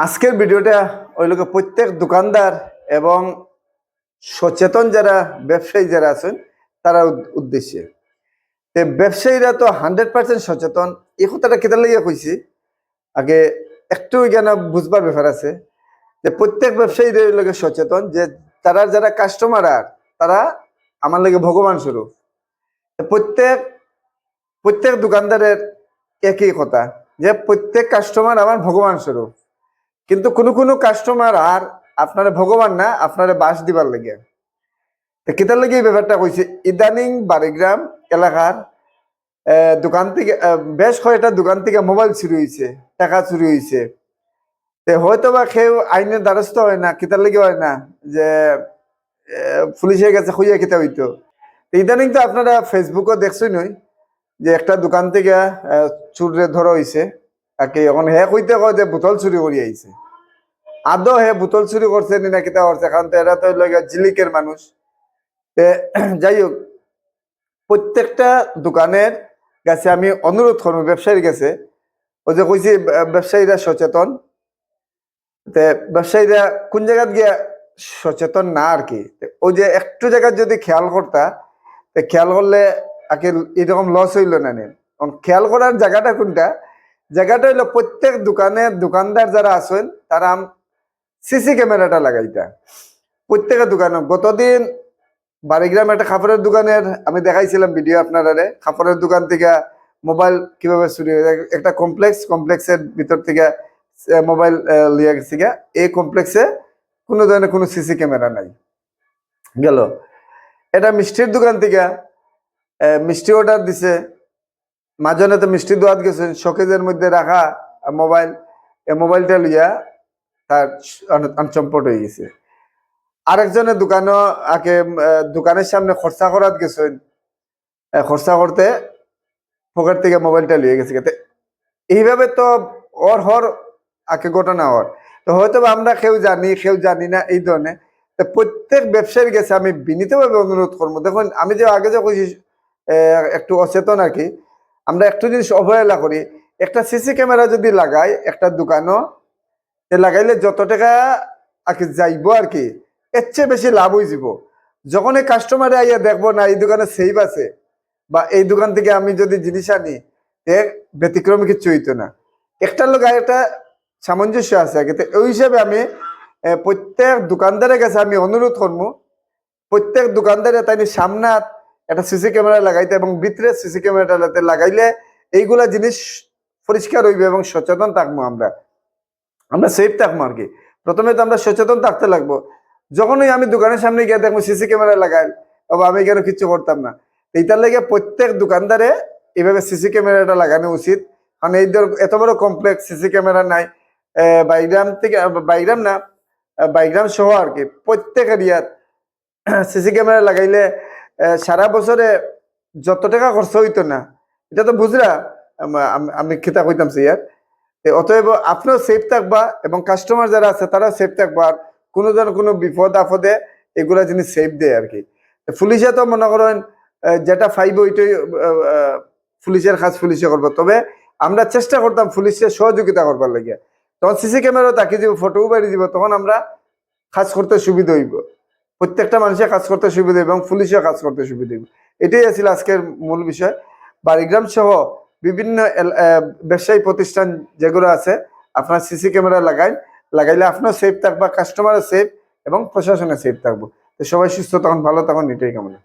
আজকের ভিডিওটা ওই লোক প্রত্যেক দোকানদার এবং সচেতন যারা ব্যবসায়ী যারা আছেন তারা উদ্দেশ্যে। ব্যবসায়ীরা তো 100% সচেতন, এই কথাটা কেটে লাগিয়ে কইছি। আগে একটু এখানে বুঝবার ব্যাপার আছে যে প্রত্যেক ব্যবসায়ীদের লোকে সচেতন যে তারা যারা কাস্টমার আর তারা আমার লাগে ভগবান স্বরূপ। প্রত্যেক প্রত্যেক দোকানদারের একই কথা যে প্রত্যেক কাস্টমার আমার ভগবান স্বরূপ, কিন্তু কোনো কোনো কাস্টমার আর আপনার ভগবান না, আপনার বাস দিবার লাগে। কেতার লাগে এই ব্যাপারটা কইছে। ইদানিং বাড়িগ্রাম এলাকার দোকান থেকে বেশ কয়েকটা দোকান থেকে মোবাইল চুরি হয়েছে, টাকা চুরি হয়েছে। হয়তো বা কেউ আইনের দ্বারস্থ হয় না, কেতার লাগে হয় না যে পুলিশের কাছে খুঁজে খেতে হইতো। ইদানিং তো আপনারা ফেসবুকও দেখছই নই যে একটা দোকান থেকে চুরে ধরা হয়েছে। এখন হে কইতে কয় যে বোতল চুরি করি আইছে। আদৌ হে বোতল চুরি করছে না কিতা করছে, কারণ তো এরা তো জিলিকের মানুষ। যাই হোক, প্রত্যেকটা দোকানের কাছে আমি অনুরোধ করবো, ব্যবসায়ীর কাছে, ওই যে কইছি ব্যবসায়ীরা সচেতন। ব্যবসায়ীরা কোন জায়গায় গিয়া সচেতন না আর কি, ওই যে একটু জায়গায় যদি খেয়াল করতা, খেয়াল করলে আগে এরকম লস হইল না। খেয়াল করার জায়গাটা কোনটা, জায়গাটা হইলো প্রত্যেক দোকানের দোকানদার যারা আছেন তারা সিসি ক্যামেরাটা লাগাইতা প্রত্যেকের দোকানে। গতদিন বাড়িগ্রাম একটা কাপড়ের দোকানের আমি দেখাইছিলাম ভিডিও আপনারা, কাপড়ের দোকান থেকে মোবাইল কিভাবে চুরি হয়ে যায়। একটা কমপ্লেক্সের ভিতর থেকে মোবাইল লিয়ে গেছে। এই কমপ্লেক্সে কোনো ধরনের কোনো সিসি ক্যামেরা নাই। গেল এটা মিষ্টির দোকান থেকে মিষ্টি অর্ডার দিছে, মাজনে তো মিষ্টি দোয়াত গেছেন, শোকেজের মধ্যে রাখা মোবাইল, এই মোবাইলটা লইয়া তার আনচম্পট হয়ে গেছে। আরেকজনের দোকানও আগে দোকানের সামনে খরচা করাত গেছেন, খরচা করতে পকেট থেকে মোবাইলটা লিয়ে গেছে। এইভাবে তো ওর হর আগে ঘটনা ওর তো হয়তো আমরা কেউ জানি না এই ধরনের। প্রত্যেক ব্যবসায়ীর কাছে আমি বিনীতভাবে অনুরোধ করবো, দেখুন আমি যে আগে যে কইছি একটু অচেতন আর কি, আমরা একটু জিনিস অবহেলা করি। একটা সিসি ক্যামেরা যদি লাগাই একটা দোকানও, লাগাইলে যত টাকা আর কি যাইব আর কি, এর চেয়ে বেশি লাভ হয়ে যাব। যখন এই কাস্টমারে আইয়া দেখবো না এই দোকানে সেভ আছে বা এই দোকান থেকে আমি যদি জিনিস আনি এর ব্যতিক্রমী কিছু হইতো না, একটার লোক একটা সামঞ্জস্য আছে আগে। ওই হিসাবে আমি প্রত্যেক দোকানদারের কাছে আমি অনুরোধ করবো, প্রত্যেক দোকানদারে তাই সামনে একটা সিসি ক্যামেরা লাগাইতে এবং ভিতরে সিসি ক্যামেরাটা লাগাইলে এইগুলা জিনিস পরিষ্কার হইবে এবং সচেতন থাকবো। আমরা সেফ থাকবো আর কি। প্রথমে তো আমরা সচেতন থাকতে লাগবো। যখনই আমি দোকানের সামনে গিয়ে দেখবো সিসি ক্যামেরা লাগাই, আমি কেন কিচ্ছু করতাম না। এইটার লেগে প্রত্যেক দোকানদারে এইভাবে সিসি ক্যামেরাটা লাগানো উচিত। কারণ এই এত বড় কমপ্লেক্স সিসি ক্যামেরা নাই। বাইগ্রাম সহ আর কি প্রত্যেক এরিয়াত সিসি ক্যামেরা লাগাইলে সারা বছরে যত টাকা খরচ হইতো না, এটা তো বুঝরা আমি খেতা কইতাম ইয়ার। অতএব আপনিও সেফ থাকবা এবং কাস্টমার যারা আছে তারা সেফ থাকবা। আর কোনো ধরনের কোনো বিপদ আপদে এগুলা জিনিস সেফ দেয় আর কি। পুলিশে তো মনে করেন যেটা ফাইব ওইটাই পুলিশের কাজ পুলিশে করবো, তবে আমরা চেষ্টা করতাম পুলিশের সহযোগিতা করবার লাগে। তখন সিসি ক্যামেরা তাকিয়ে দিব, ফটোও বাড়ি দিব, তখন আমরা কাজ করতে সুবিধা হইব, প্রত্যেকটা মানুষের কাজ করতে সুবিধা এবং পুলিশের কাজ করতে সুবিধা হইব। এটাই আছিল আজকের মূল বিষয়। বাড়িগ্রাম সহ বিভিন্ন ব্যবসায়ী প্রতিষ্ঠান যেগুলো আছে আপনার সিসি ক্যামেরা লাগাইলে আপনার সেফ থাকবা, কাস্টমারও সেফ এবং প্রশাসনে সেফ থাকবো। তো সবাই সুস্থ তখন ভালো তখন এটাই কামনা।